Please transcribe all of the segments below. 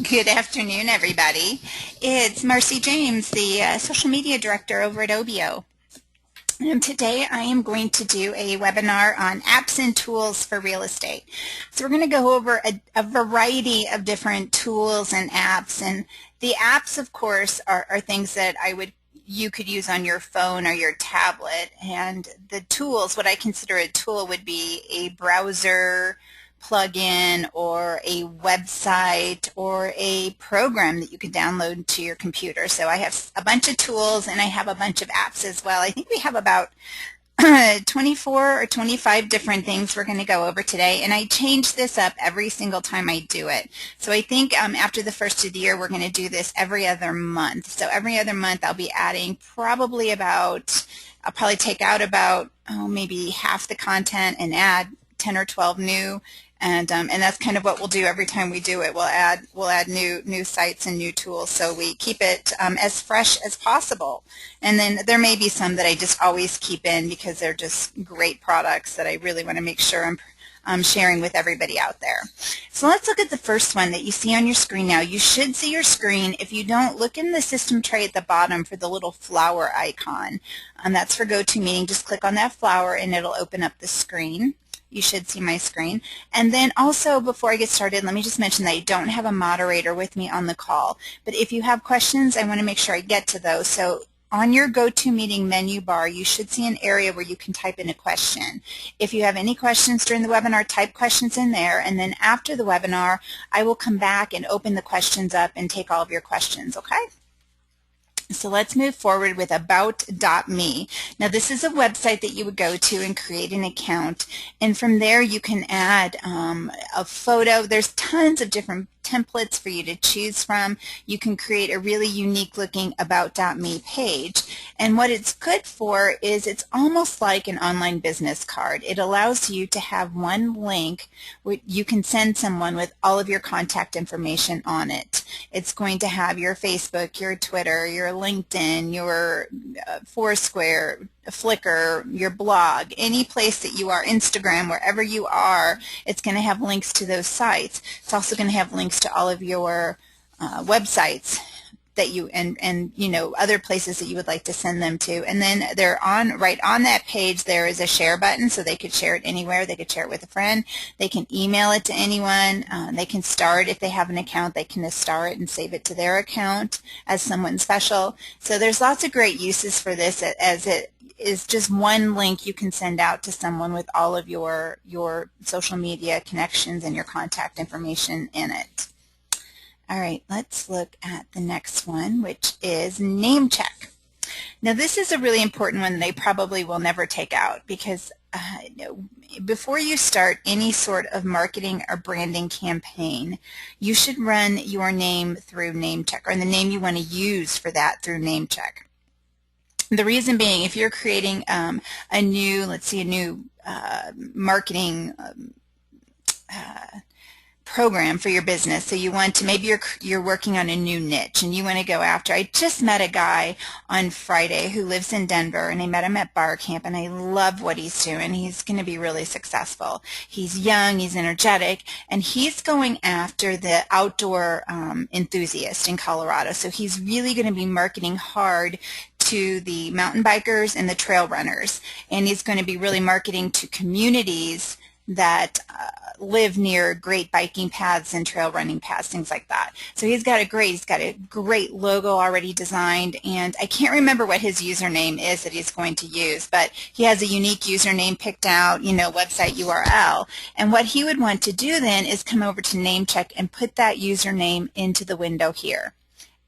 Good afternoon, everybody. It's Marcy James, the social media director over at OBO. And today I am going to do a webinar on apps and tools for real estate. So we're going to go over a variety of different tools and apps. And the apps, of course, are things that you could use on your phone or your tablet. And the tools, what I consider a tool would be a browser plugin or a website or a program that you could download to your computer. So I have a bunch of tools and I have a bunch of apps as well. I think we have about 24 or 25 different things we're going to go over today, and I change this up every single time I do it. So I think after the first of the year we're going to do this every other month. So every other month I'll be adding I'll probably take out about maybe half the content and add 10 or 12 new. And that's kind of what we'll do every time we do it. We'll add new sites and new tools, so we keep it as fresh as possible. And then there may be some that I just always keep in because they're just great products that I really want to make sure I'm sharing with everybody out there. So let's look at the first one that you see on your screen now. You should see your screen. If you don't, look in the system tray at the bottom for the little flower icon. That's for GoToMeeting. Just click on that flower and it'll open up the screen. You should see my screen. And then also, before I get started, let me just mention that I don't have a moderator with me on the call. But if you have questions, I want to make sure I get to those. So on your GoToMeeting menu bar, you should see an area where you can type in a question. If you have any questions during the webinar, type questions in there. And then after the webinar, I will come back and open the questions up and take all of your questions, okay? So let's move forward with about.me. Now this is a website that you would go to and create an account, and from there you can add a photo. There's tons of different templates for you to choose from. You can create a really unique looking about.me page, and what it's good for is it's almost like an online business card. It allows you to have one link where you can send someone with all of your contact information on it. It's going to have your Facebook, your Twitter, your LinkedIn, your Foursquare, Flickr, your blog, any place that you are, Instagram, wherever you are, it's going to have links to those sites. It's also going to have links to all of your websites that you and you know, other places that you would like to send them to. And then right on that page there is a share button, so they could share it anywhere. They could share it with a friend. They can email it to anyone. They can star it if they have an account. They can star it and save it to their account as someone special. So there's lots of great uses for this, as it is just one link you can send out to someone with all of your social media connections and your contact information in it. All right, let's look at the next one, which is name check. Now this is a really important one they probably will never take out, because before you start any sort of marketing or branding campaign, you should run your name through name check, or the name you want to use for that through name check. The reason being, if you're creating a new marketing program for your business, so you want to, maybe you're working on a new niche and you want to go after. I just met a guy on Friday who lives in Denver, and I met him at Bar Camp, and I love what he's doing. He's going to be really successful. He's young, he's energetic, and he's going after the outdoor enthusiast in Colorado. So he's really going to be marketing hard to the mountain bikers and the trail runners, and he's going to be really marketing to communities that live near great biking paths and trail running paths, things like that. So he's got a great logo already designed, and I can't remember what his username is that he's going to use, but he has a unique username picked out, website URL. And what he would want to do then is come over to NameCheck and put that username into the window here,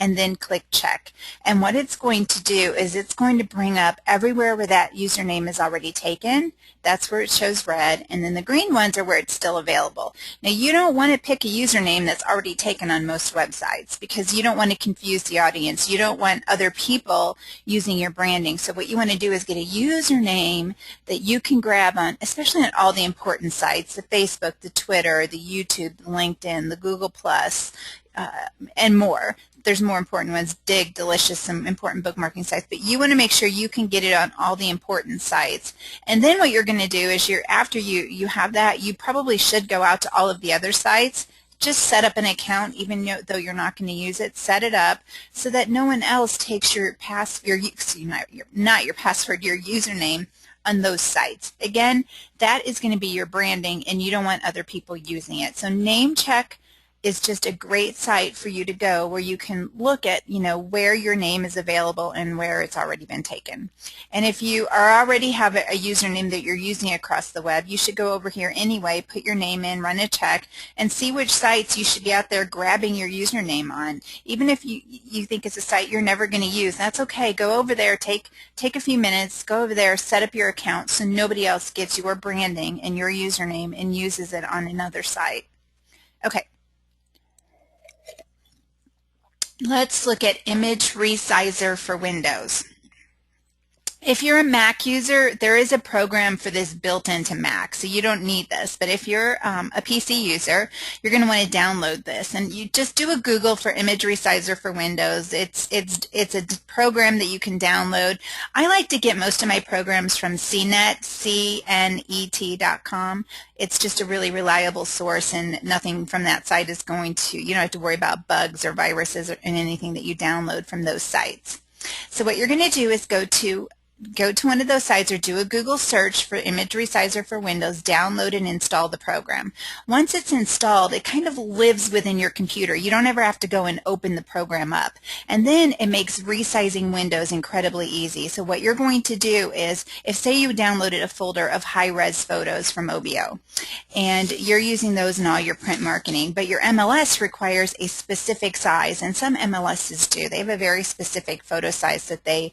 and then click check. And what it's going to do is it's going to bring up everywhere where that username is already taken. That's where it shows red, and then the green ones are where it's still available. Now you don't want to pick a username that's already taken on most websites, because you don't want to confuse the audience. You don't want other people using your branding. So what you want to do is get a username that you can grab on, especially on all the important sites, the Facebook, the Twitter, the YouTube, the LinkedIn, the Google+, and more. There's more important ones, Dig, Delicious, some important bookmarking sites, but you want to make sure you can get it on all the important sites. And then what you're going to do is after you have that, you probably should go out to all of the other sites, just set up an account, even though you're not going to use it. Set it up so that no one else takes your not your password, your username on those sites. Again, that is going to be your branding, and you don't want other people using it. So NameCheck is just a great site for you to go where you can look at, where your name is available and where it's already been taken. And if you already have a username that you're using across the web, you should go over here anyway, put your name in, run a check, and see which sites you should be out there grabbing your username on. Even if you think it's a site you're never going to use, that's okay. Go over there, take a few minutes, go over there, set up your account so nobody else gets your branding and your username and uses it on another site. Okay. Let's look at Image Resizer for Windows. If you're a Mac user, there is a program for this built into Mac, so you don't need this. But if you're a PC user, you're going to want to download this. And you just do a Google for Image Resizer for Windows. It's a program that you can download. I like to get most of my programs from CNET, CNET.com. It's just a really reliable source, and nothing from that site is going to, you don't have to worry about bugs or viruses and anything that you download from those sites. So what you're going to do is go to one of those sites or do a Google search for Image Resizer for Windows, download and install the program. Once it's installed, it kind of lives within your computer. You don't ever have to go and open the program up. And then it makes resizing Windows incredibly easy. So what you're going to do is, if say you downloaded a folder of high-res photos from OBO, and you're using those in all your print marketing, but your MLS requires a specific size, and some MLSs do. They have a very specific photo size that they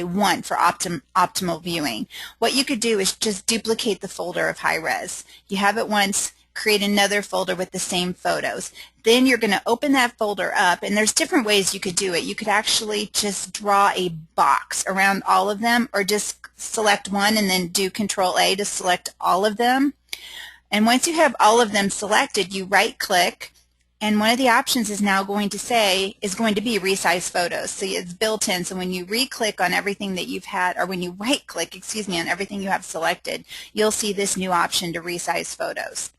want for optimal viewing. What you could do is just duplicate the folder of high res. You have it once, create another folder with the same photos. Then you're going to open that folder up, and there's different ways you could do it. You could actually just draw a box around all of them, or just select one and then do Control A to select all of them. And once you have all of them selected, you right click, and one of the options is now going to be resize photos. So it's built in. So when you re-click on everything that you've had, or when you right-click, on everything you have selected, you'll see this new option to resize photos.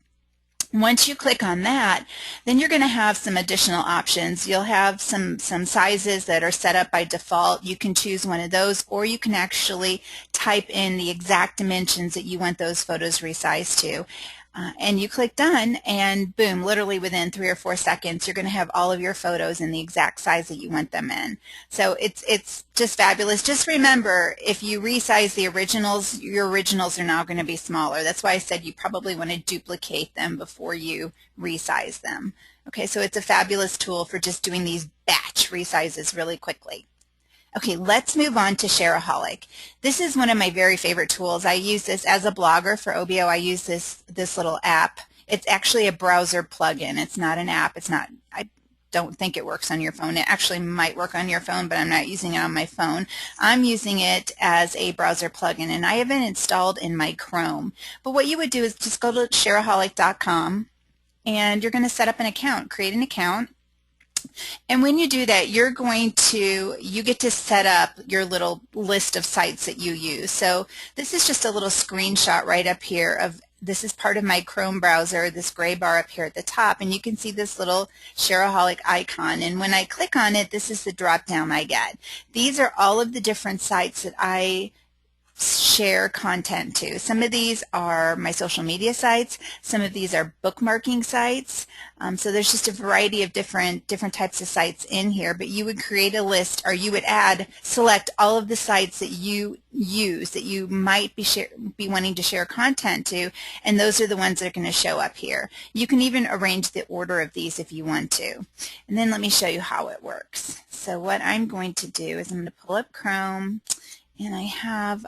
Once you click on that, then you're going to have some additional options. You'll have some sizes that are set up by default. You can choose one of those, or you can actually type in the exact dimensions that you want those photos resized to. And you click done, and boom, literally within 3 or 4 seconds, you're going to have all of your photos in the exact size that you want them in. So it's just fabulous. Just remember, if you resize the originals, your originals are now going to be smaller. That's why I said you probably want to duplicate them before you resize them. Okay, so it's a fabulous tool for just doing these batch resizes really quickly. Okay, let's move on to Shareaholic. This is one of my very favorite tools. I use this as a blogger for OBO. I use this little app. It's actually a browser plugin. It's not an app. I don't think it works on your phone. It actually might work on your phone, but I'm not using it on my phone. I'm using it as a browser plugin, and I have it installed in my Chrome. But what you would do is just go to shareaholic.com, and you're going to set up an account, create an account. And when you do that, you get to set up your little list of sites that you use. So this is just a little screenshot right up here of, this is part of my Chrome browser, this gray bar up here at the top, and you can see this little Shareaholic icon. And when I click on it, this is the drop down I get. These are all of the different sites that I share content to. Some of these are my social media sites. Some of these are bookmarking sites. So there's just a variety of different types of sites in here, but you would create a list, or you would select all of the sites that you use that you might be wanting to share content to, and those are the ones that are going to show up here. You can even arrange the order of these if you want to. And then let me show you how it works. So what I'm going to do is I'm going to pull up Chrome, and I have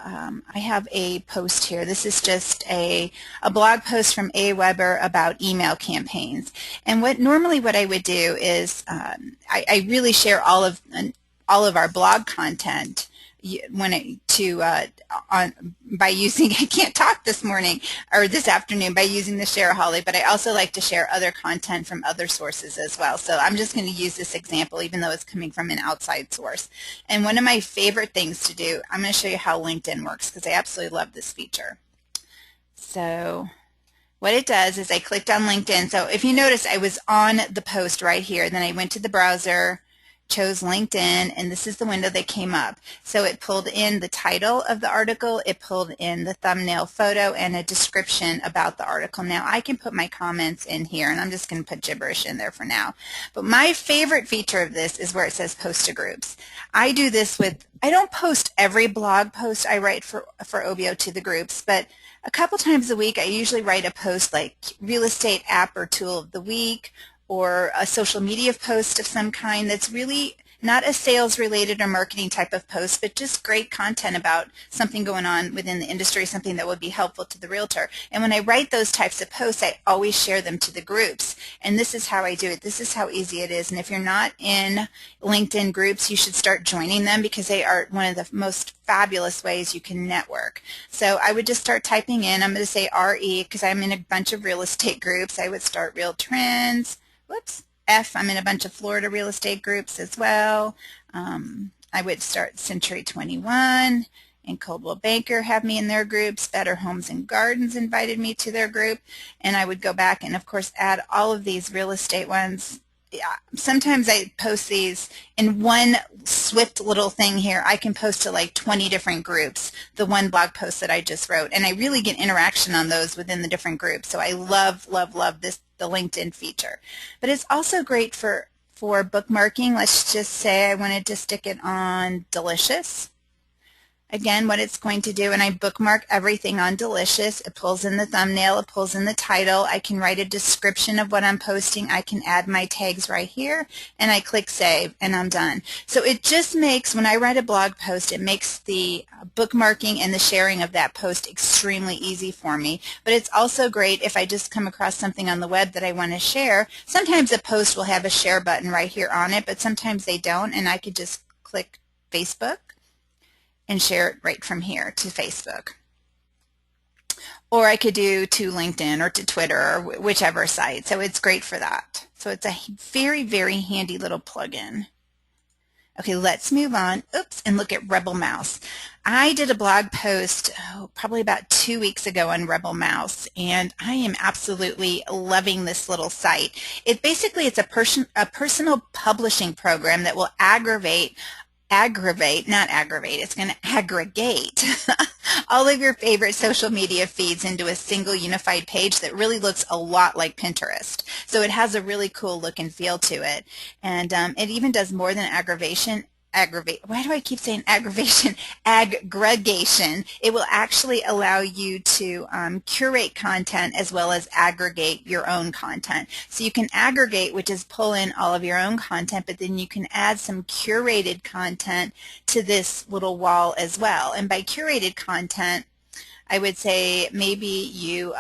a post here. This is just a blog post from AWeber about email campaigns. And normally what I would do is I really share all of our blog content by using, I can't talk this morning or this afternoon, by using the Shareaholic, but I also like to share other content from other sources as well. So I'm just going to use this example even though it's coming from an outside source. And one of my favorite things to do, I'm going to show you how LinkedIn works because I absolutely love this feature. So what it does is I clicked on LinkedIn. So if you notice, I was on the post right here. Then I went to the browser, chose LinkedIn, and this is the window that came up. So it pulled in the title of the article, it pulled in the thumbnail photo, and a description about the article. Now I can put my comments in here, and I'm just going to put gibberish in there for now. But my favorite feature of this is where it says post to groups. I do this with, I don't post every blog post I write for OBO to the groups, but a couple times a week I usually write a post like real estate app or tool of the week, or a social media post of some kind that's really not a sales related or marketing type of post, but just great content about something going on within the industry, something that would be helpful to the realtor. And when I write those types of posts, I always share them to the groups. And this is how I do it. This is how easy it is. And if you're not in LinkedIn groups, you should start joining them, because they are one of the most fabulous ways you can network. So I would just start typing in, I'm going to say RE because I'm in a bunch of real estate groups. I would start Real Trends. Whoops, F, I'm in a bunch of Florida real estate groups as well. I would start Century 21 and Coldwell Banker have me in their groups. Better Homes and Gardens invited me to their group. And I would go back and, of course, add all of these real estate ones. Yeah, sometimes I post these in one swift little thing here. I can post to like 20 different groups, the one blog post that I just wrote, and I really get interaction on those within the different groups. So I love, love, love this, the LinkedIn feature. But it's also great for bookmarking. Let's just say I wanted to stick it on Delicious. Again, what it's going to do, and I bookmark everything on Delicious. It pulls in the thumbnail, it pulls in the title. I can write a description of what I'm posting. I can add my tags right here, and I click save, and I'm done. So it just makes, when I write a blog post, it makes the bookmarking and the sharing of that post extremely easy for me. But it's also great if I just come across something on the web that I want to share. Sometimes a post will have a share button right here on it, but sometimes they don't, and I could just click Facebook and share it right from here to Facebook. Or I could do to LinkedIn or to Twitter or whichever site. So it's great for that. So it's a very, very handy little plugin. Okay, let's move on. Oops, and look at Rebel Mouse. I did a blog post probably about 2 weeks ago on Rebel Mouse, and I am absolutely loving this little site. It's a personal publishing program that will it's going to aggregate all of your favorite social media feeds into a single unified page that really looks a lot like Pinterest. So it has a really cool look and feel to it. And it even does more than why do I keep saying aggravation? Aggregation. It will actually allow you to curate content as well as aggregate your own content. So you can aggregate, which is pull in all of your own content, but then you can add some curated content to this little wall as well. And by curated content, I would say maybe you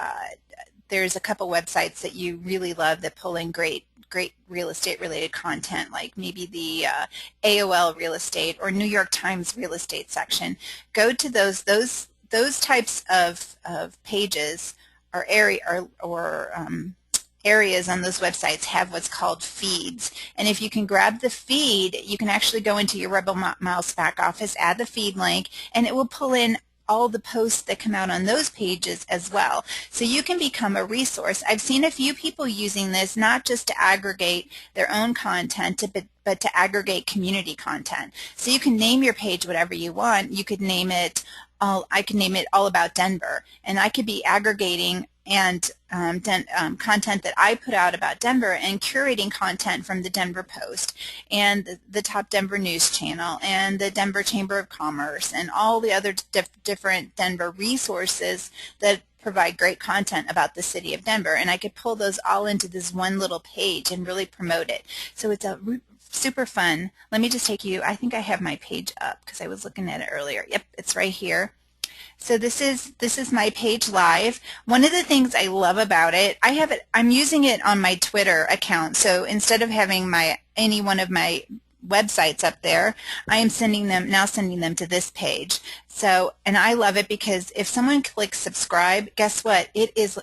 there's a couple websites that you really love that pull in great real estate related content, like maybe the AOL real estate or New York Times real estate section. Go to those types of pages or areas on those websites have what's called feeds. And if you can grab the feed, you can actually go into your Rebel Mouse back office, add the feed link, and it will pull in all the posts that come out on those pages as well. So you can become a resource. I've seen a few people using this not just to aggregate their own content, but to aggregate community content. So you can name your page whatever you want. You could name it, I could name it All About Denver, and I could be aggregating and content that I put out about Denver and curating content from the Denver Post and the Top Denver News Channel and the Denver Chamber of Commerce and all the other different Denver resources that provide great content about the city of Denver. And I could pull those all into this one little page and really promote it. So it's a super fun. Let me just take you, I think I have my page up because I was looking at it earlier. Yep, it's right here. So this is my page live. One of the things I love about it, I'm using it on my Twitter account. So instead of having any one of my websites up there, I am sending them to this page. So, and I love it because if someone clicks subscribe, guess what? It is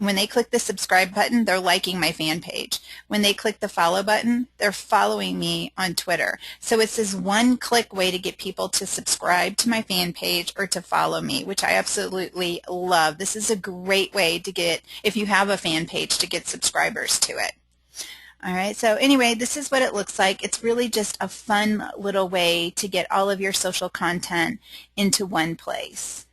When they click the subscribe button, they're liking my fan page. When they click the follow button, they're following me on Twitter. So it's this one-click way to get people to subscribe to my fan page or to follow me, which I absolutely love. This is a great way to get, if you have a fan page, to get subscribers to it. All right, so anyway, this is what it looks like. It's really just a fun little way to get all of your social content into one place.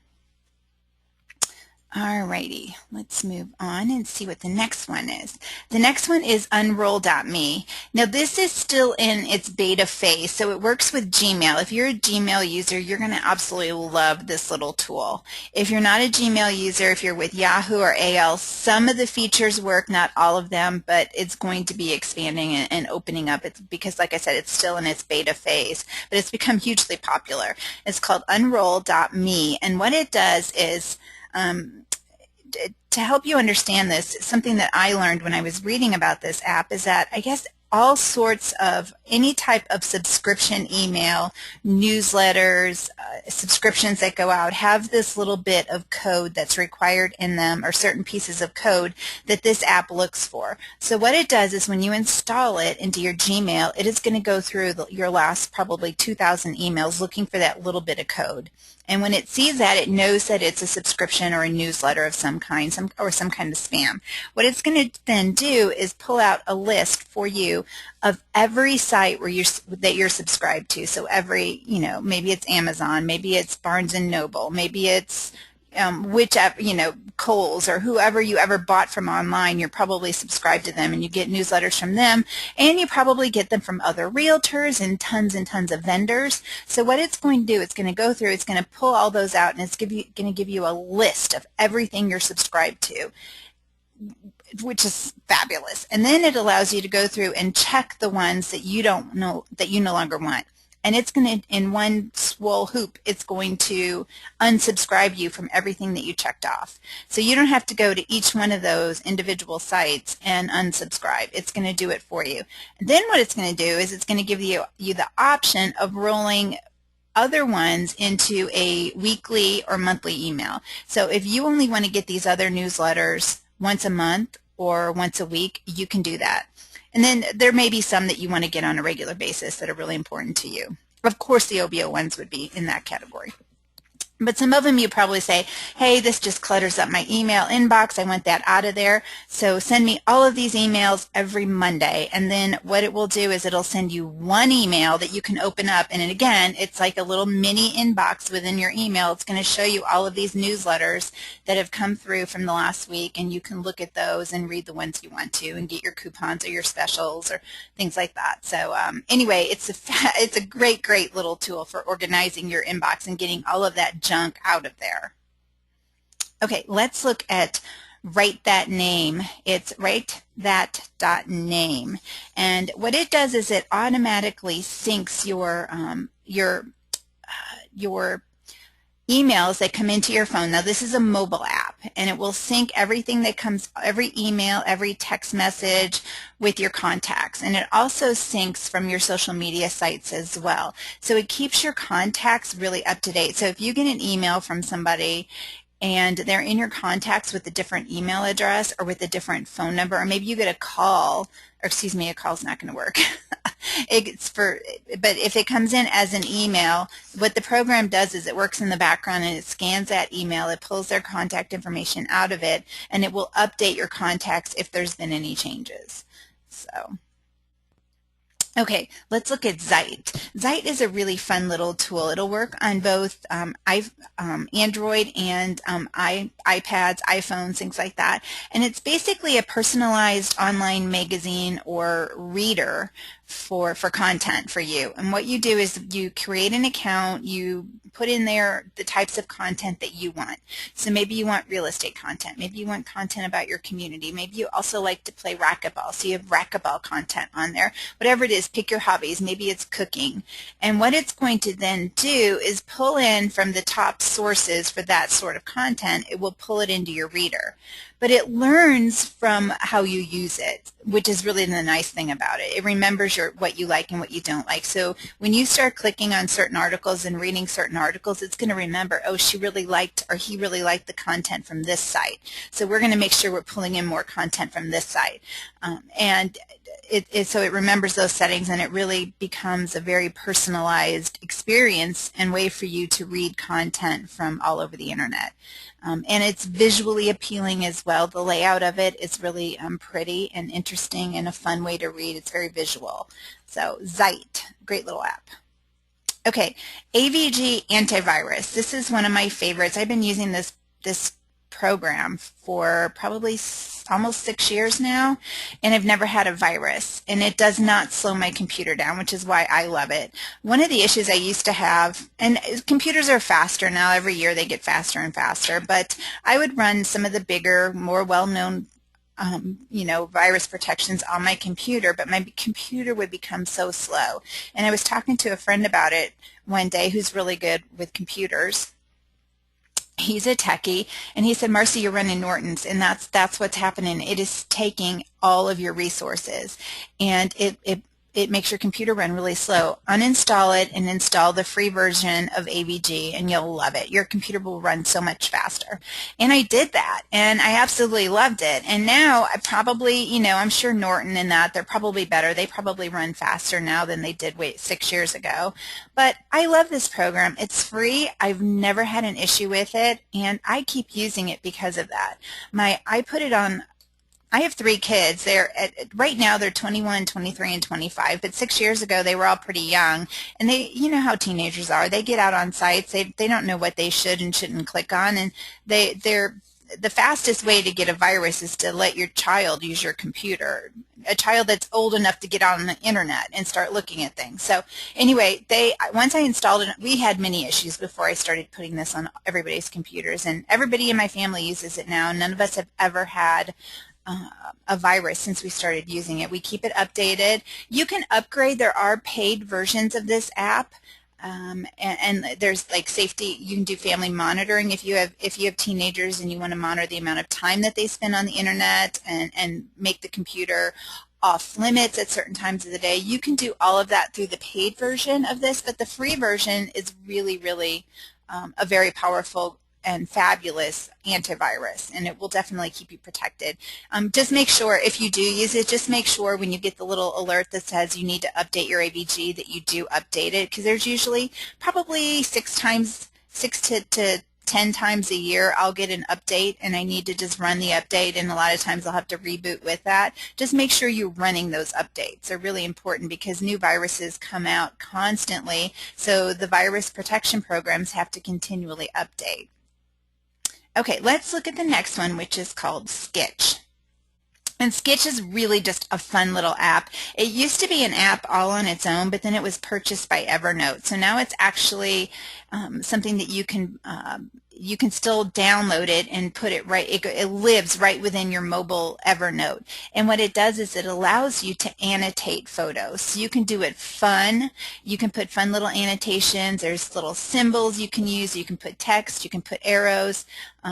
Alrighty, let's move on and see what the next one is. The next one is unroll.me. Now this is still in its beta phase, so it works with Gmail. If you're a Gmail user, you're going to absolutely love this little tool. If you're not a Gmail user, if you're with Yahoo or AL, some of the features work, not all of them, but it's going to be expanding and opening up. It's because, like I said, it's still in its beta phase, but it's become hugely popular. It's called unroll.me, and what it does is to help you understand this, something that I learned when I was reading about this app is that I guess all sorts of any type of subscription email, newsletters, subscriptions that go out have this little bit of code that's required in them, or certain pieces of code that this app looks for. So what it does is when you install it into your Gmail, it is going to go through your last probably 2,000 emails looking for that little bit of code. And when it sees that, it knows that it's a subscription or a newsletter of some kind, or some kind of spam. What it's going to then do is pull out a list for you of every site that you're subscribed to. So every, maybe it's Amazon, maybe it's Barnes and Noble, maybe it's whichever, Kohl's or whoever you ever bought from online, you're probably subscribed to them and you get newsletters from them, and you probably get them from other realtors and tons of vendors. So what it's going to do, it's going to go through, it's going to pull all those out, and it's going to give you a list of everything you're subscribed to, which is fabulous. And then it allows you to go through and check the ones that you don't know, that you no longer want. And it's going to, in one swole hoop, it's going to unsubscribe you from everything that you checked off. So you don't have to go to each one of those individual sites and unsubscribe. It's going to do it for you. And then what it's going to do is it's going to give you the option of rolling other ones into a weekly or monthly email. So if you only want to get these other newsletters once a month or once a week, you can do that. And then there may be some that you want to get on a regular basis that are really important to you. Of course, the OBO ones would be in that category. But some of them you probably say, hey, this just clutters up my email inbox. I want that out of there. So send me all of these emails every Monday. And then what it will do is it'll send you one email that you can open up. And again, it's like a little mini inbox within your email. It's going to show you all of these newsletters that have come through from the last week. And you can look at those and read the ones you want to and get your coupons or your specials or things like that. So anyway, it's a great little tool for organizing your inbox and getting all of that junk out of there. Okay, let's look at Write That Name. It's writethat.name, and what it does is it automatically syncs your emails that come into your phone. Now this is a mobile app, and it will sync everything that comes, every email, every text message with your contacts, and it also syncs from your social media sites as well. So it keeps your contacts really up to date. So if you get an email from somebody and they're in your contacts with a different email address or with a different phone number, or maybe you get a call, or excuse me, a call's not going to work. But if it comes in as an email, what the program does is it works in the background and it scans that email, it pulls their contact information out of it, and it will update your contacts if there's been any changes. So. Okay, let's look at Zite. Zite is a really fun little tool. It'll work on both Android and iPads, iPhones, things like that. And it's basically a personalized online magazine or reader for content for you. And what you do is you create an account, you put in there the types of content that you want. So maybe you want real estate content, maybe you want content about your community, maybe you also like to play racquetball, so you have racquetball content on there. Whatever it is, pick your hobbies, maybe it's cooking. And what it's going to then do is pull in from the top sources for that sort of content, it will pull it into your reader. But it learns from how you use it, which is really the nice thing about it. It remembers what you like and what you don't like. So when you start clicking on certain articles and reading certain articles, it's going to remember, oh, she really liked or he really liked the content from this site. So we're going to make sure we're pulling in more content from this site. So it remembers those settings, and it really becomes a very personalized experience and way for you to read content from all over the internet. And it's visually appealing as well. The layout of it is really pretty and interesting and a fun way to read. It's very visual. So Zite, great little app. Okay, AVG Antivirus. This is one of my favorites. I've been using this program for probably almost 6 years now, and I've never had a virus, and it does not slow my computer down, which is why I love it. One of the issues I used to have, and computers are faster now, every year they get faster and faster, but I would run some of the bigger, more well-known virus protections on my computer, but my computer would become so slow. And I was talking to a friend about it one day who's really good with computers. He's a techie, and he said, Marcy, you're running Norton's, and that's what's happening. It is taking all of your resources, and it makes your computer run really slow. Uninstall it and install the free version of AVG, and you'll love it. Your computer will run so much faster. And I did that, and I absolutely loved it. And now I probably, I'm sure Norton and that, they're probably better. They probably run faster now than they did 6 years ago. But I love this program. It's free. I've never had an issue with it, and I keep using it because of that. I put it on. I have 3 kids. Right now they're 21, 23, and 25, but 6 years ago they were all pretty young, and you know how teenagers are. They get out on sites. They don't know what they should and shouldn't click on, and the fastest way to get a virus is to let your child use your computer, a child that's old enough to get on the internet and start looking at things. So anyway, once I installed it, we had many issues before I started putting this on everybody's computers, and everybody in my family uses it now. None of us have ever had a virus since we started using it. We keep it updated. You can upgrade. There are paid versions of this app, and there's like safety. You can do family monitoring if you have teenagers and you want to monitor the amount of time that they spend on the internet and make the computer off limits at certain times of the day. You can do all of that through the paid version of this, but the free version is really, really a very powerful and fabulous antivirus, and it will definitely keep you protected. Just make sure, if you do use it, just make sure when you get the little alert that says you need to update your AVG that you do update it, because there's usually probably 6 to 10 times a year I'll get an update, and I need to just run the update, and a lot of times I'll have to reboot with that. Just make sure you're running those updates. They're really important because new viruses come out constantly, so the virus protection programs have to continually update. Okay, let's look at the next one, which is called Sketch. And Sketch is really just a fun little app. It used to be an app all on its own, but then it was purchased by Evernote. So now it's actually something that you can still download it and put it right. It lives right within your mobile Evernote. And what it does is it allows you to annotate photos. So you can do it fun. You can put fun little annotations. There's little symbols you can use. You can put text. You can put arrows.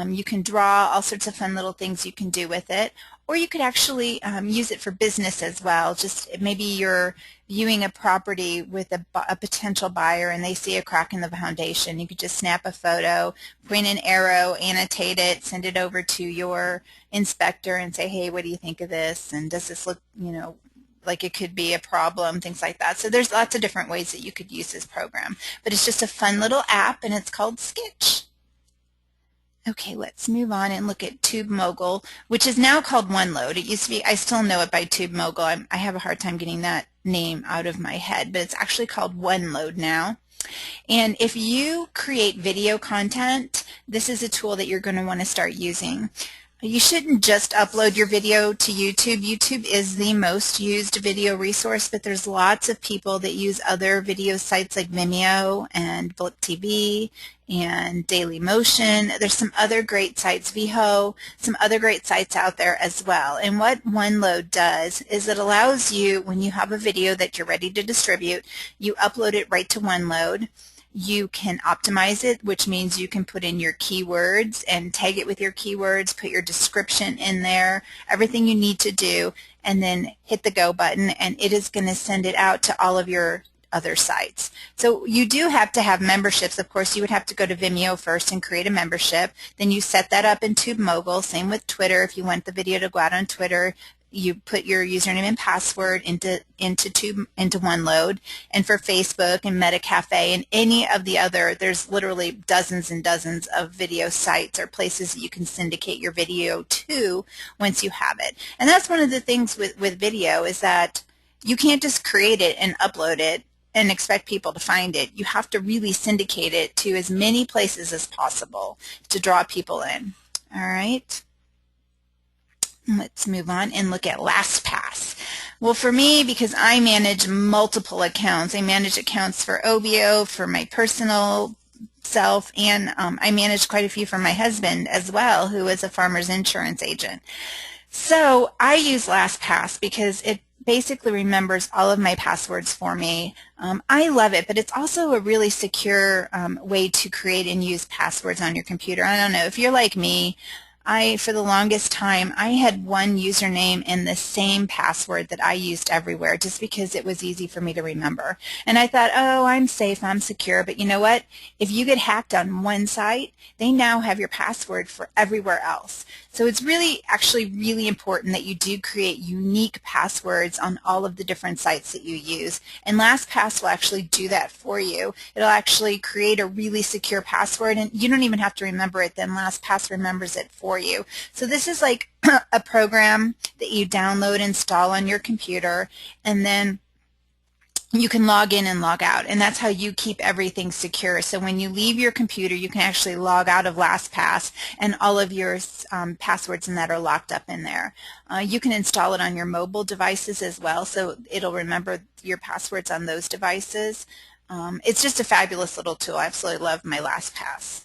You can draw. All sorts of fun little things you can do with it. Or you could actually use it for business as well. Just maybe you're viewing a property with a potential buyer and they see a crack in the foundation. You could just snap a photo, point an arrow, annotate it, send it over to your inspector and say, hey, what do you think of this? And does this look, like it could be a problem, things like that. So there's lots of different ways that you could use this program. But it's just a fun little app, and it's called Sketch. Okay, let's move on and look at TubeMogul, which is now called OneLoad. It used to be, I still know it by TubeMogul. I have a hard time getting that name out of my head, but it's actually called OneLoad now. And if you create video content, this is a tool that you're going to want to start using. You shouldn't just upload your video to YouTube. YouTube is the most used video resource, but there's lots of people that use other video sites like Vimeo and Blip TV and Dailymotion. There's some other great sites, VHO, some other great sites out there as well. And what OneLoad does is it allows you, when you have a video that you're ready to distribute, you upload it right to OneLoad. You can optimize it, which means you can put in your keywords and tag it with your keywords, put your description in there, everything you need to do, and then hit the go button, and it is going to send it out to all of your other sites. So you do have to have memberships. Of course, you would have to go to Vimeo first and create a membership. Then you set that up in TubeMogul. Same with Twitter. If you want the video to go out on Twitter, you put your username and password into OneLoad. And for Facebook and MetaCafe and any of the other, there's literally dozens and dozens of video sites or places that you can syndicate your video to once you have it. And that's one of the things with video, is that you can't just create it and upload it and expect people to find it. You have to really syndicate it to as many places as possible to draw people in. All right. Let's move on and look at LastPass. Well, for me, because I manage multiple accounts, I manage accounts for OBO, for my personal self, and I manage quite a few for my husband as well, who is a farmer's insurance agent. So I use LastPass because it basically remembers all of my passwords for me. I love it, but it's also a really secure way to create and use passwords on your computer. I don't know, if you're like me, for the longest time, I had one username and the same password that I used everywhere just because it was easy for me to remember. And I thought, oh, I'm safe, I'm secure. But you know what? If you get hacked on one site, they now have your password for everywhere else. So it's actually really important that you do create unique passwords on all of the different sites that you use. And LastPass will actually do that for you. It'll actually create a really secure password, and you don't even have to remember it. Then LastPass remembers it for you. So this is like a program that you download, install on your computer, and then you can log in and log out, and that's how you keep everything secure. So when you leave your computer, you can actually log out of LastPass, and all of your passwords and that are locked up in there. You can install it on your mobile devices as well, so it'll remember your passwords on those devices. It's just a fabulous little tool. I absolutely love my LastPass.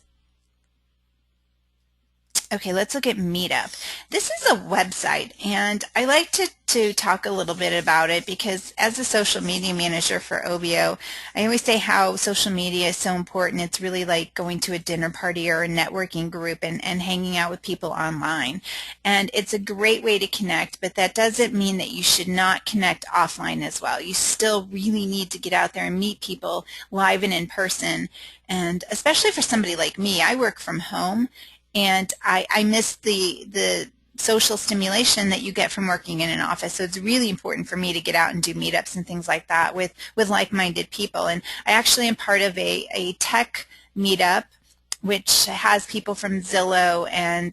Okay, let's look at Meetup. This is a website, and I like to talk a little bit about it because as a social media manager for OBO, I always say how social media is so important. It's really like going to a dinner party or a networking group and hanging out with people online. And it's a great way to connect, but that doesn't mean that you should not connect offline as well. You still really need to get out there and meet people live and in person. And especially for somebody like me, I work from home, and I miss the social stimulation that you get from working in an office. So it's really important for me to get out and do meetups and things like that with like-minded people. And I actually am part of a tech meetup, which has people from Zillow, and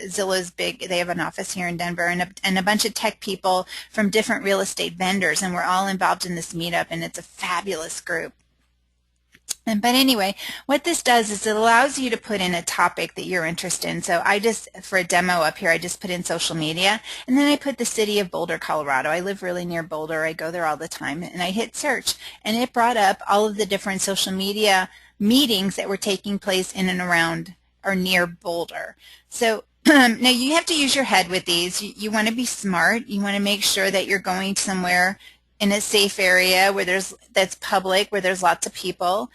Zillow's big. They have an office here in Denver, and a bunch of tech people from different real estate vendors, and we're all involved in this meetup, and it's a fabulous group. But anyway, what this does is it allows you to put in a topic that you're interested in. So for a demo up here, I just put in social media, and then I put the city of Boulder, Colorado. I live really near Boulder. I go there all the time, and I hit search, and it brought up all of the different social media meetings that were taking place in and around or near Boulder. So now you have to use your head with these. You want to be smart. You want to make sure that you're going somewhere in a safe area that's public, where there's lots of people,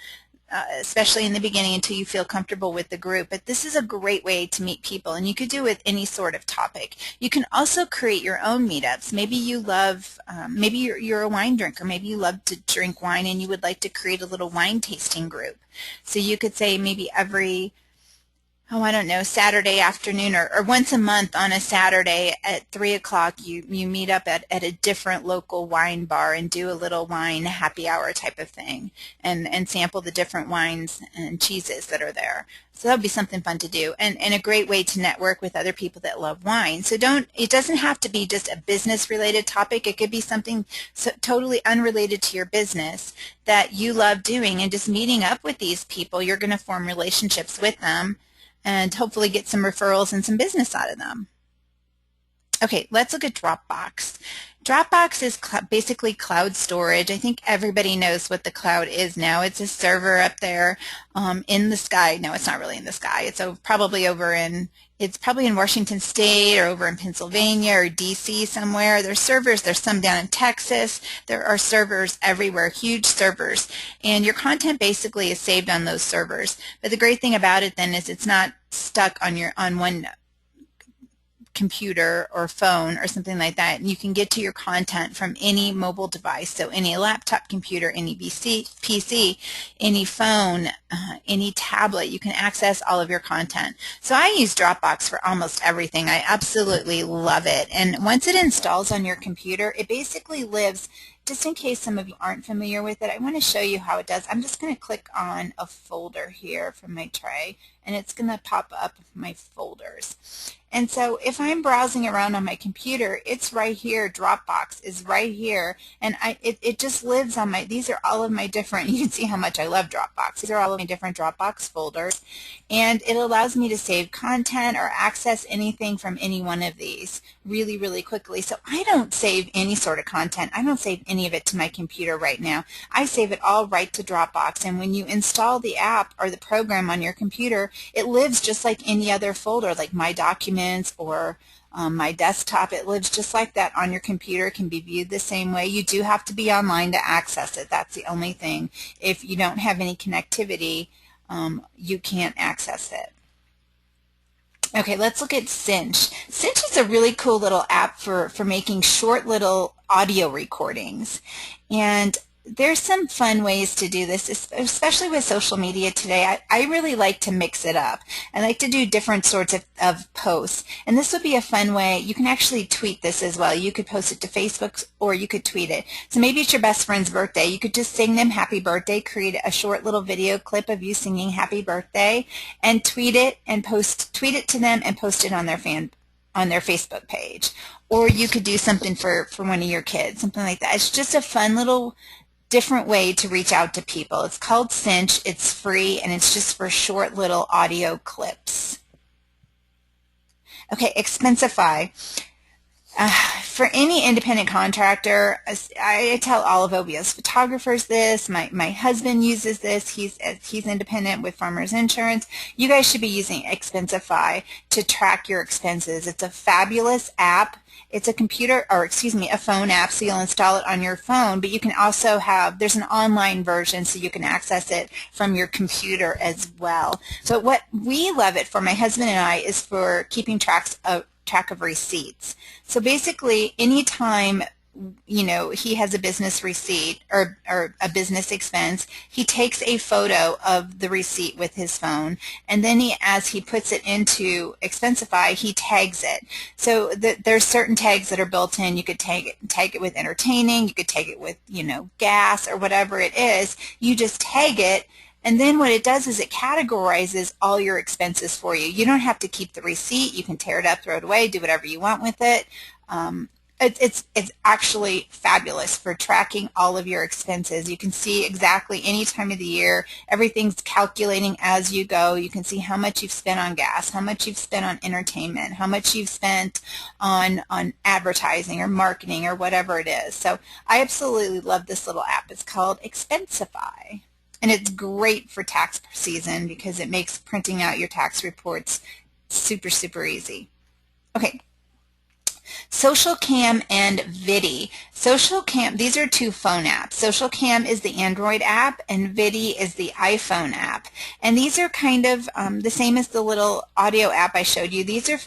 especially in the beginning until you feel comfortable with the group. But this is a great way to meet people, and you could do it with any sort of topic. You can also create your own meetups. Maybe you love, maybe you're a wine drinker. Maybe you love to drink wine and you would like to create a little wine tasting group. So you could say maybe every I don't know, Saturday afternoon or once a month on a Saturday at 3 o'clock, you meet up at a different local wine bar and do a little wine happy hour type of thing and sample the different wines and cheeses that are there. So that would be something fun to do, and a great way to network with other people that love wine. So it doesn't have to be just a business-related topic. It could be something totally unrelated to your business that you love doing, and just meeting up with these people, you're going to form relationships with them and hopefully get some referrals and some business out of them. Okay, let's look at Dropbox. Dropbox is basically cloud storage. I think everybody knows what the cloud is now. It's a server up there in the sky. No, it's not really in the sky. It's probably in Washington State or over in Pennsylvania or DC somewhere. There's servers. There's some down in Texas. There are servers everywhere, huge servers. And your content basically is saved on those servers. But the great thing about it then is it's not stuck on one computer or phone or something like that, and you can get to your content from any mobile device. So any laptop computer, any PC, any phone, any tablet, you can access all of your content. So I use Dropbox for almost everything. I absolutely love it. And once it installs on your computer, it basically lives, just in case some of you aren't familiar with it, I want to show you how it does. I'm just going to click on a folder here from my tray, and it's going to pop up my folders. And so if I'm browsing around on my computer, it's right here. Dropbox is right here, and it just lives on my, these are all of my different, you can see how much I love Dropbox. These are all of my different Dropbox folders, and it allows me to save content or access anything from any one of these really, really quickly. So I don't save any sort of content. I don't save any of it to my computer right now. I save it all right to Dropbox, and when you install the app or the program on your computer, it lives just like any other folder, like My Documents or My Desktop. It lives just like that on your computer. It can be viewed the same way. You do have to be online to access it. That's the only thing. If you don't have any connectivity, you can't access it. Okay, let's look at Cinch. Cinch is a really cool little app for making short little audio recordings. And there's some fun ways to do this, especially with social media today. I really like to mix it up. I like to do different sorts of posts. And this would be a fun way. You can actually tweet this as well. You could post it to Facebook or you could tweet it. So maybe it's your best friend's birthday. You could just sing them happy birthday, create a short little video clip of you singing happy birthday, and tweet it to them and post it on their Facebook page. Or you could do something for one of your kids, something like that. It's just a fun little different way to reach out to people. It's called Cinch. It's free, and it's just for short little audio clips. Okay, Expensify. For any independent contractor, I tell all of OBO's photographers this. My husband uses this. He's independent with Farmers Insurance. You guys should be using Expensify to track your expenses. It's a fabulous app. It's a a phone app, so you'll install it on your phone, but you can also there's an online version, so you can access it from your computer as well. So what we love it for, my husband and I, is for keeping track of receipts. So basically, anytime he has a business receipt or a business expense, he takes a photo of the receipt with his phone, and then as he puts it into Expensify, he tags it. So there's certain tags that are built in. You could tag it with entertaining, you could tag it with gas or whatever it is. You just tag it, and then what it does is it categorizes all your expenses for you. You don't have to keep the receipt. You can tear it up, throw it away, do whatever you want with it. It's actually fabulous for tracking all of your expenses. You can see exactly any time of the year. Everything's calculating as you go. You can see how much you've spent on gas, how much you've spent on entertainment, how much you've spent on advertising or marketing or whatever it is. So I absolutely love this little app. It's called Expensify. And it's great for tax season because it makes printing out your tax reports super, super easy. Okay. SocialCam and Vidi. SocialCam, these are two phone apps. SocialCam is the Android app, and Vidi is the iPhone app. And these are kind of the same as the little audio app I showed you. These are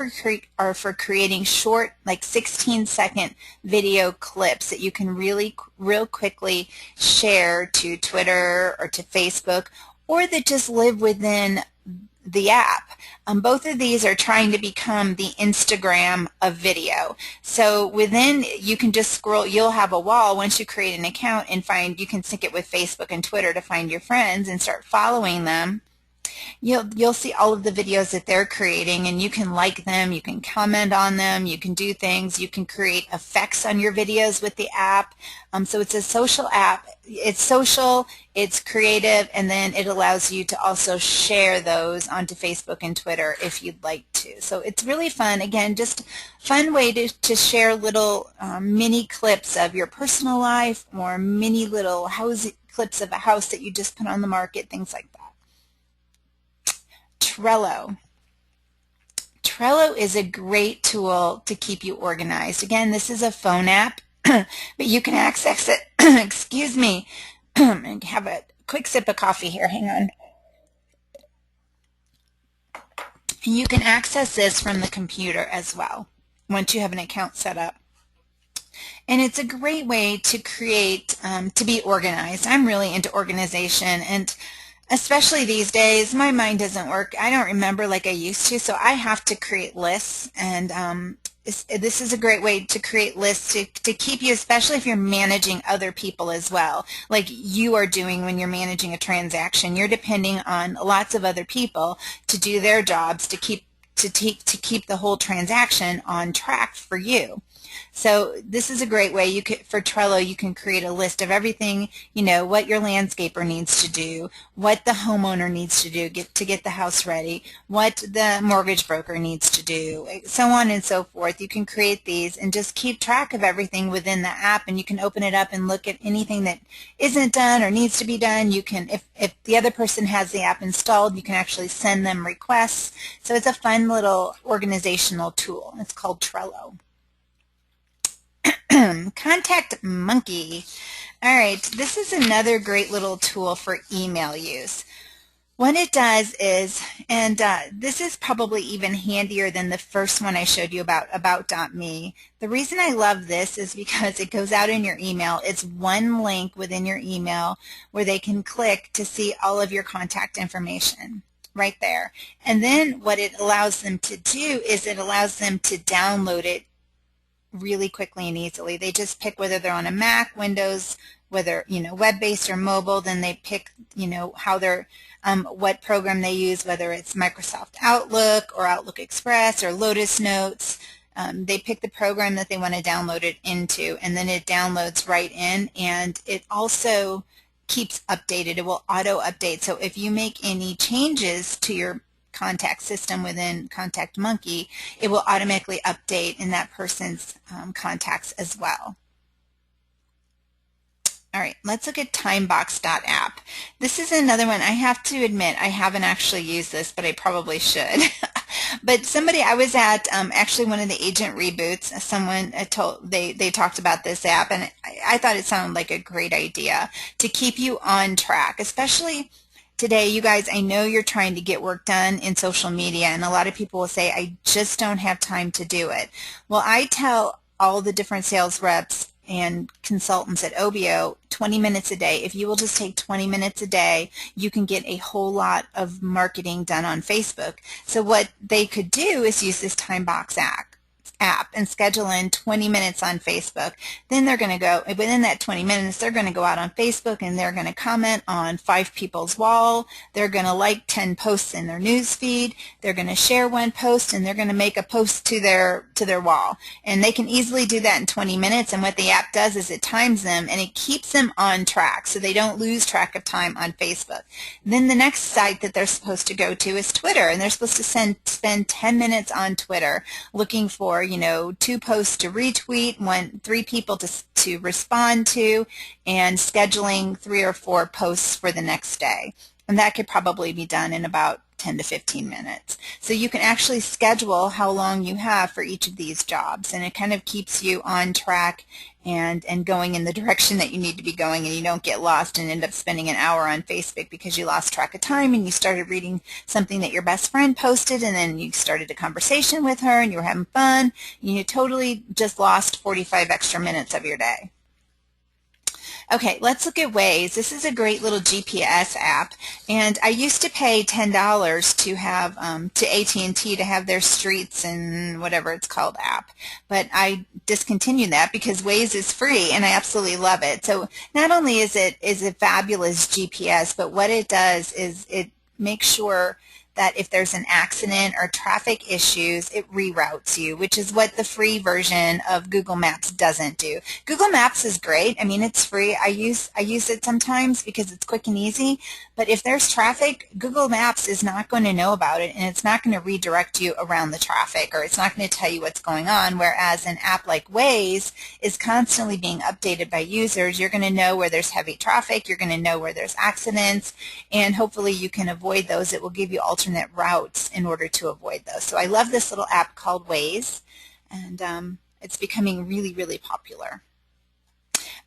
for creating short, like 16-second video clips that you can real quickly share to Twitter or to Facebook, or that just live within the app. Both of these are trying to become the Instagram of video. So within, you can just scroll, you'll have a wall once you create an account, and you can sync it with Facebook and Twitter to find your friends and start following them. You'll see all of the videos that they're creating, and you can like them, you can comment on them, you can do things, you can create effects on your videos with the app. So it's a social app. It's social, it's creative, and then it allows you to also share those onto Facebook and Twitter if you'd like to. So it's really fun. Again, just a fun way to share little mini clips of your personal life, or mini little clips of a house that you just put on the market, things like that. Trello. Trello is a great tool to keep you organized. Again, this is a phone app, but you can access it. Excuse me. And have a quick sip of coffee here. Hang on. And you can access this from the computer as well. once you have an account set up. And it's a great way to create, to be organized. I'm really into organization, and especially these days, my mind doesn't work. I don't remember like I used to, so I have to create lists, and this is a great way to create lists to keep you, especially if you're managing other people as well, like you are doing when you're managing a transaction. You're depending on lots of other people to do their jobs to keep the whole transaction on track for you. So this is a great way for Trello. You can create a list of everything, what your landscaper needs to do, what the homeowner needs to do to get the house ready, what the mortgage broker needs to do, so on and so forth. You can create these and just keep track of everything within the app, and you can open it up and look at anything that isn't done or needs to be done. You can, if the other person has the app installed, you can actually send them requests. So it's a fun little organizational tool. It's called Trello. Contact Monkey. All right, this is another great little tool for email use. What it does is, and this is probably even handier than the first one I showed you about.me. The reason I love this is because it goes out in your email. It's one link within your email where they can click to see all of your contact information right there. And then what it allows them to do is it allows them to download it really quickly and easily. They just pick whether they're on a Mac, Windows, whether web-based or mobile. Then they pick how they're what program they use, whether it's Microsoft Outlook or Outlook Express or Lotus Notes. They pick the program that they want to download it into, and then it downloads right in, and it also keeps updated. It will auto update. So if you make any changes to your contact system within Contact Monkey, it will automatically update in that person's contacts as well. All right, let's look at timebox.app. This is another one. I have to admit I haven't actually used this, but I probably should. But I was at actually one of the agent reboots. Someone they talked about this app, and I thought it sounded like a great idea to keep you on track, especially today. You guys, I know you're trying to get work done in social media, and a lot of people will say, I just don't have time to do it. Well, I tell all the different sales reps and consultants at OBO 20 minutes a day. If you will just take 20 minutes a day, you can get a whole lot of marketing done on Facebook. So what they could do is use this Timebox app and schedule in 20 minutes on Facebook. Then they're going to go, within that 20 minutes, they're going to go out on Facebook and they're going to comment on 5 people's wall. They're going to like 10 posts in their news feed. They're going to share one post, and they're going to make a post to their wall. And they can easily do that in 20 minutes. And what the app does is it times them, and it keeps them on track so they don't lose track of time on Facebook. Then the next site that they're supposed to go to is Twitter, and they're supposed to spend 10 minutes on Twitter looking for 2 posts to retweet, 3 people to respond to, and scheduling 3 or 4 posts for the next day. And that could probably be done in about 10 to 15 minutes. So you can actually schedule how long you have for each of these jobs, and it kind of keeps you on track and going in the direction that you need to be going, and you don't get lost and end up spending an hour on Facebook because you lost track of time and you started reading something that your best friend posted, and then you started a conversation with her and you were having fun. You totally just lost 45 extra minutes of your day. Okay, let's look at Waze. This is a great little GPS app, and I used to pay $10 to have to AT&T to have their streets and whatever it's called app, but I discontinued that because Waze is free, and I absolutely love it. So not only is it fabulous GPS, but what it does is it makes sure that if there's an accident or traffic issues, it reroutes you, which is what the free version of Google Maps doesn't do. Google Maps is great. I mean, it's free. I use it sometimes because it's quick and easy, but if there's traffic, Google Maps is not going to know about it, and it's not going to redirect you around the traffic, or it's not going to tell you what's going on, whereas an app like Waze is constantly being updated by users. You're going to know where there's heavy traffic, you're going to know where there's accidents, and hopefully you can avoid those. It will give you alternate routes in order to avoid those. So I love this little app called Waze, and it's becoming really, really popular.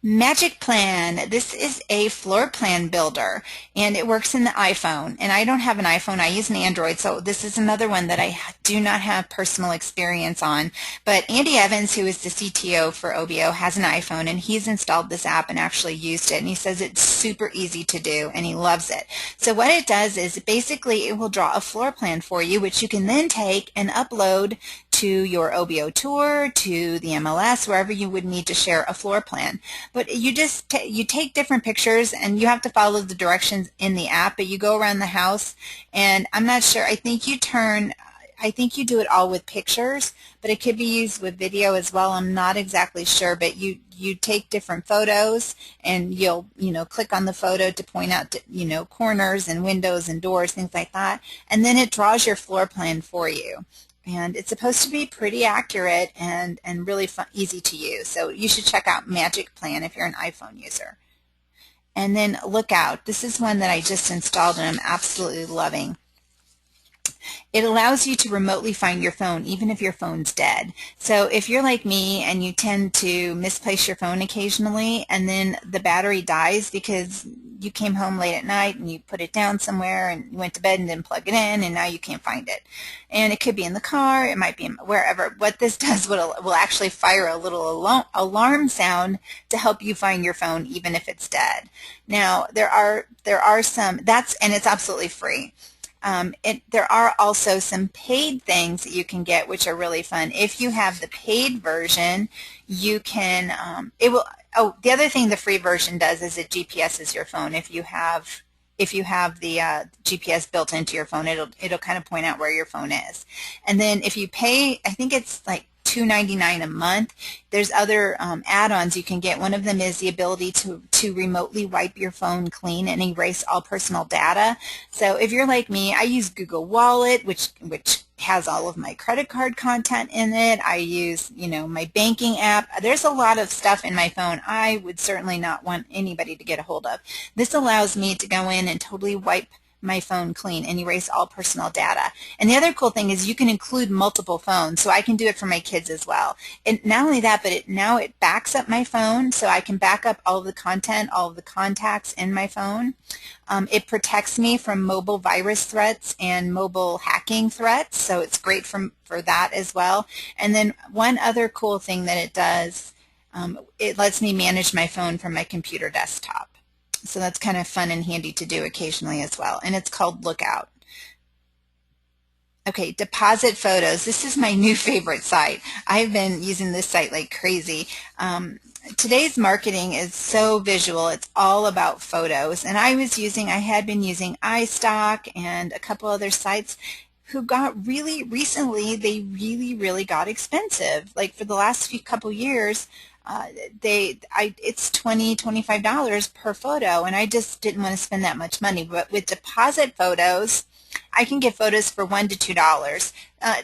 Magic Plan. This is a floor plan builder, and it works in the iPhone. And I don't have an iPhone. I use an Android, so this is another one that I do not have personal experience on. But Andy Evans, who is the CTO for OBO, has an iPhone, and he's installed this app and actually used it. And he says it's super easy to do, and he loves it. So what it does is basically it will draw a floor plan for you, which you can then take and upload to your OBO tour, to the MLS, wherever you would need to share a floor plan. But you just you take different pictures, and you have to follow the directions in the app, but you go around the house, and I'm not sure, I think you do it all with pictures, but it could be used with video as well. I'm not exactly sure, but you take different photos, and you'll click on the photo to point out corners and windows and doors, things like that, and then it draws your floor plan for you. And it's supposed to be pretty accurate and really fun, easy to use. So you should check out Magic Plan if you're an iPhone user. And then Lookout. This is one that I just installed and I'm absolutely loving. It allows you to remotely find your phone even if your phone's dead. So if you're like me and you tend to misplace your phone occasionally, and then the battery dies because you came home late at night and you put it down somewhere and you went to bed and didn't plug it in, and now you can't find it. And it could be in the car, it might be wherever. What this does will actually fire a little alarm sound to help you find your phone even if it's dead. Now there are some, and it's absolutely free. There are also some paid things that you can get, which are really fun. If you have the paid version, you can, the other thing the free version does is it GPSes your phone. If you have the GPS built into your phone, it'll kind of point out where your phone is. And then if you pay, I think it's like $2.99 a month, there's other add-ons you can get. One of them is the ability to remotely wipe your phone clean and erase all personal data. So if you're like me, I use Google Wallet, which has all of my credit card content in it. I use, my banking app. There's a lot of stuff in my phone I would certainly not want anybody to get a hold of. This allows me to go in and totally wipe my phone clean and erase all personal data. And the other cool thing is you can include multiple phones, so I can do it for my kids as well. And not only that, but now it backs up my phone, so I can back up all of the content, all of the contacts in my phone. It protects me from mobile virus threats and mobile hacking threats, so it's great for that as well. And then one other cool thing that it does, it lets me manage my phone from my computer desktop. So that's kind of fun and handy to do occasionally as well. And it's called Lookout. Okay, deposit photos. This is my new favorite site. I've been using this site like crazy. Today's marketing is so visual. It's all about photos. And I had been using iStock and a couple other sites who got recently, they really got expensive. Like for the last couple years, it's $20–$25 per photo, and I just didn't want to spend that much money. But with deposit photos, I can get photos for $1 to $2.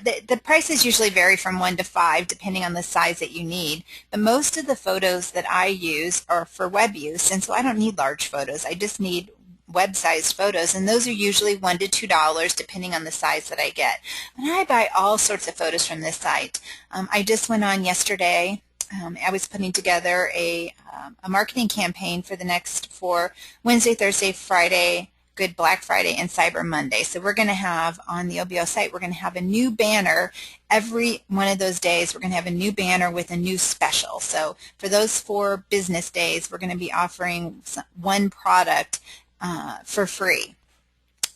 The prices usually vary from $1 to $5 depending on the size that you need. But most of the photos that I use are for web use, and so I don't need large photos. I just need web-sized photos, and those are usually $1 to $2 depending on the size that I get. And I buy all sorts of photos from this site. I just went on yesterday. I was putting together a marketing campaign for Wednesday, Thursday, Friday, Good Black Friday, and Cyber Monday. So we're going to have on the OBO site, we're going to have a new banner every one of those days. We're going to have a new banner with a new special. So for those 4 business days, we're going to be offering one product for free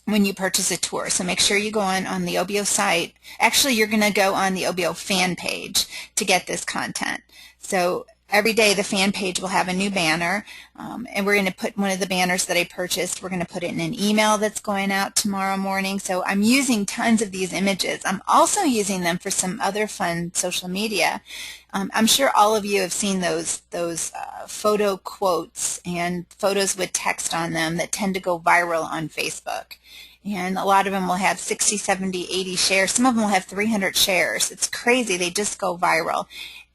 when you purchase a tour. So make sure you go on the OBO site. Actually, you're going to go on the OBO fan page to get this content. So every day the fan page will have a new banner, and we're going to put one of the banners that I purchased, we're going to put it in an email that's going out tomorrow morning. So I'm using tons of these images. I'm also using them for some other fun social media. I'm sure all of you have seen those photo quotes and photos with text on them that tend to go viral on Facebook. And a lot of them will have 60, 70, 80 shares. Some of them will have 300 shares. It's crazy. They just go viral.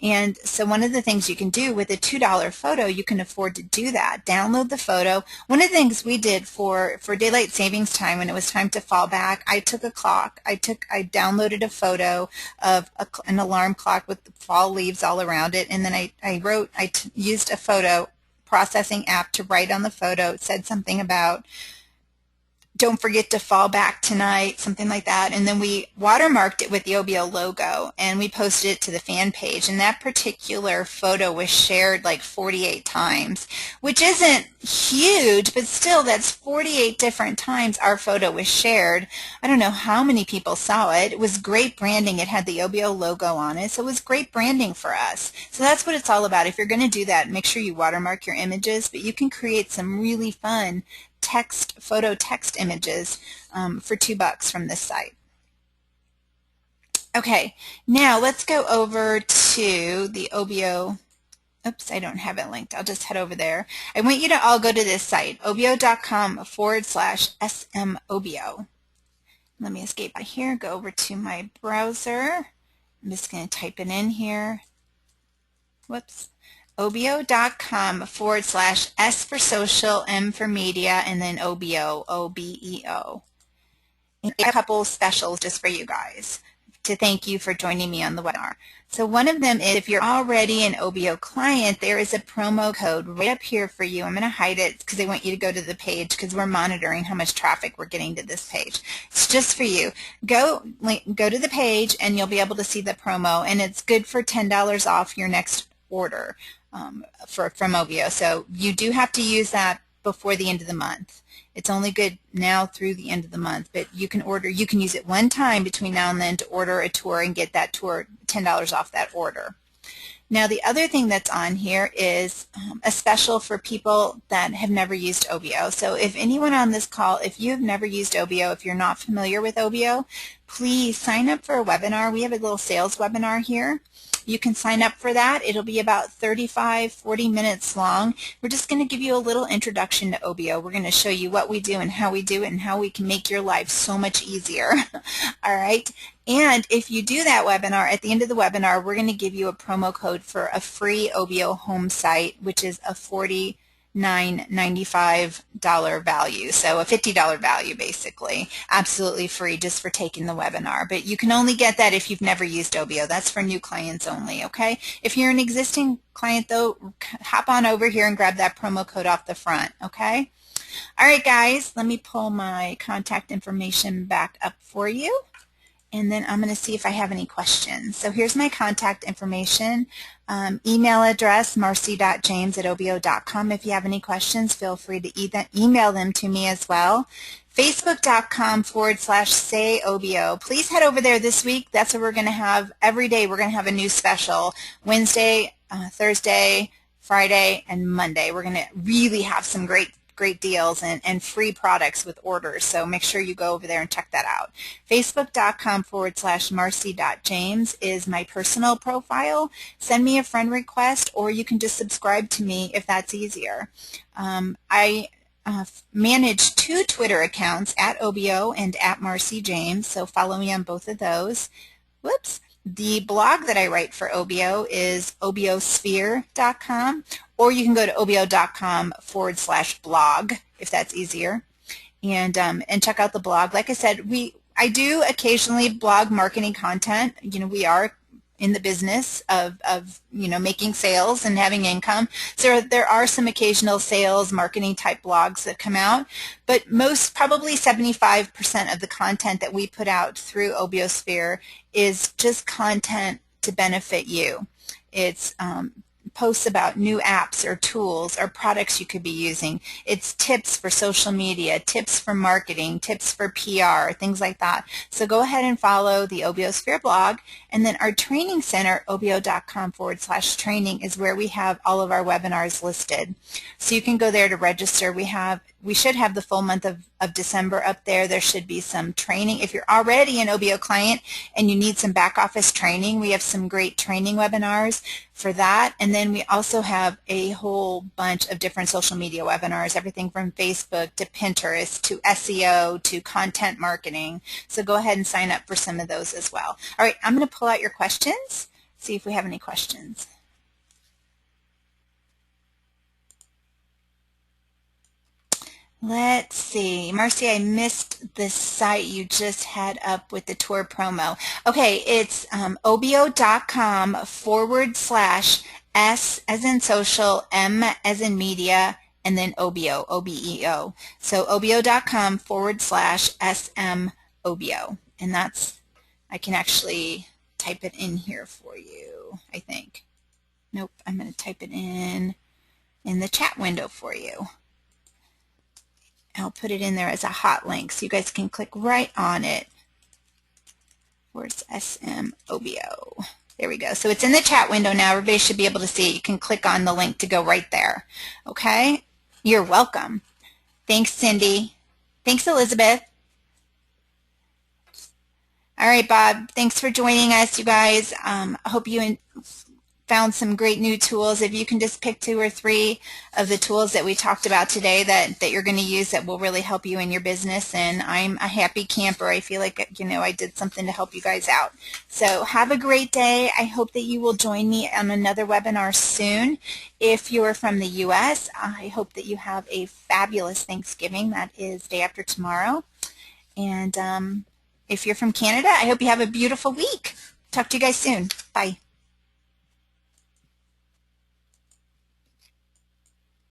And so one of the things you can do with a $2 photo, you can afford to do that. Download the photo. One of the things we did for daylight savings time, when it was time to fall back, I took a clock. I downloaded a photo of an alarm clock with the fall leaves all around it, and then I used a photo processing app to write on the photo. It said something about don't forget to fall back tonight, something like that. And then we watermarked it with the OBO logo, and we posted it to the fan page. And that particular photo was shared like 48 times, which isn't huge, but still that's 48 different times our photo was shared. I don't know how many people saw it. It was great branding. It had the OBO logo on it, so it was great branding for us. So that's what it's all about. If you're going to do that, make sure you watermark your images, but you can create some really fun photo text images for $2 from this site. Okay, now let's go over to the OBO. Oops, I don't have it linked. I'll just head over there. I want you to all go to this site, obo.com/SMOBO. Let me escape out here, go over to my browser. I'm just going to type it in here. Whoops. obo.com/S for social, M for media, and then OBO, OBEO. And a couple specials just for you guys to thank you for joining me on the webinar. So one of them is if you're already an OBO client, there is a promo code right up here for you. I'm going to hide it because I want you to go to the page because we're monitoring how much traffic we're getting to this page. It's just for you. Go to the page and you'll be able to see the promo, and it's good for $10 off your next order from OBO. So you do have to use that before the end of the month. It's only good now through the end of the month, but you can use it one time between now and then to order a tour and get that tour $10 off that order. Now the other thing that's on here is a special for people that have never used OBO. So if anyone on this call, if you have never used OBO, if you're not familiar with OBO, please sign up for a webinar. We have a little sales webinar here. You can sign up for that. It'll be about 35-40 minutes long. We're just going to give you a little introduction to OBO. We're going to show you what we do and how we do it and how we can make your life so much easier. All right. And if you do that webinar, at the end of the webinar, we're going to give you a promo code for a free OBO home site, which is a $49.95 value, so a $50 value basically, absolutely free just for taking the webinar. But you can only get that if you've never used OBO. That's for new clients only, okay? If you're an existing client though, hop on over here and grab that promo code off the front, okay? All right guys, let me pull my contact information back up for you. And then I'm going to see if I have any questions. So here's my contact information. Email address, marcy.james@obo.com. If you have any questions, feel free to email them to me as well. Facebook.com/SayOBO. Please head over there this week. That's what we're going to have. Every day we're going to have a new special. Wednesday, Thursday, Friday, and Monday. We're going to really have some great deals and free products with orders, so make sure you go over there and check that out. Facebook.com/Marcy.James is my personal profile. Send me a friend request, or you can just subscribe to me if that's easier. I manage 2 Twitter accounts, @OBO and @MarcyJames, so follow me on both of those. Whoops. The blog that I write for OBO is obosphere.com, or you can go to obo.com/blog if that's easier, and check out the blog. Like I said, I do occasionally blog marketing content. You know, we are in the business of making sales and having income. So there are some occasional sales marketing type blogs that come out, but probably 75% of the content that we put out through OBOsphere is just content to benefit you. It's posts about new apps or tools or products you could be using. It's tips for social media, tips for marketing, tips for PR, things like that. So go ahead and follow the OBOsphere blog, and then our training center, obo.com/training, is where we have all of our webinars listed. So you can go there to register. We should have the full month of December up there. There should be some training. If you're already an OBO client and you need some back office training, we have some great training webinars for that. And then we also have a whole bunch of different social media webinars, everything from Facebook to Pinterest to SEO to content marketing. So go ahead and sign up for some of those as well. All right, I'm going to pull out your questions, see if we have any questions. Let's see. Marcy, I missed the site you just had up with the tour promo. Okay, it's obo.com/ S as in social, M as in media, and then OBO, O-B-E-O. So obio.com/SMOBO. And that's, I can actually type it in here for you, I think. Nope, I'm going to type it in the chat window for you. I'll put it in there as a hot link so you guys can click right on it. Where's SMOBO? There we go. So it's in the chat window now. Everybody should be able to see it. You can click on the link to go right there. Okay? You're welcome. Thanks, Cindy. Thanks, Elizabeth. All right, Bob. Thanks for joining us, you guys. I hope you found some great new tools. If you can just pick 2 or 3 of the tools that we talked about today that you're going to use that will really help you in your business, and I'm a happy camper. I feel like, you know, I did something to help you guys out. So have a great day. I hope that you will join me on another webinar soon. If you're from the U.S., I hope that you have a fabulous Thanksgiving. That is day after tomorrow. And if you're from Canada, I hope you have a beautiful week. Talk to you guys soon. Bye.